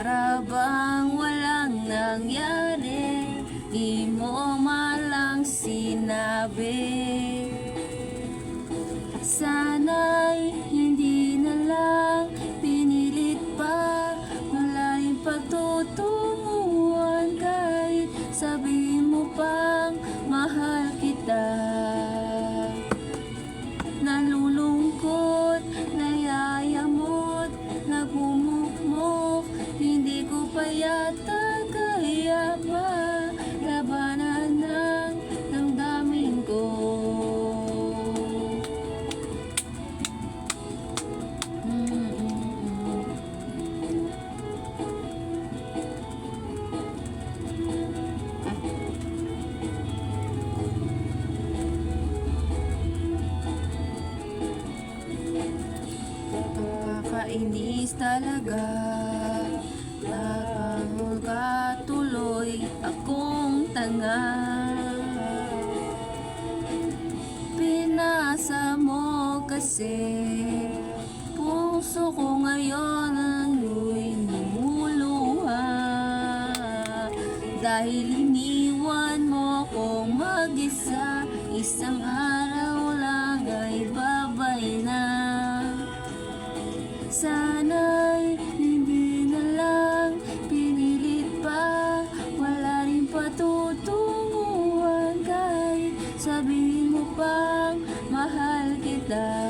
Para bang walang nangyari, di mo malang sinabi. Sana'y hindi na lang pinilit pa, wala rin pagtutunguhan kahit sabi mo pang mahal kita. Nalulungkot, nayayamot, nagmumukmok, hindi ko pa yata kaya pa labanan ng damdamin ko. Nakakainis talaga, nakakatuloy akong tanga. Pinasa mo kasi puso ko ngayon ang lumuluha, dahil iniwan mo kong mag-isa, isang araw lang ay babay na. Sana'y hindi na lang pinilit pa, wala rin patutunguhan kahit sabihin mo pang mahal kita.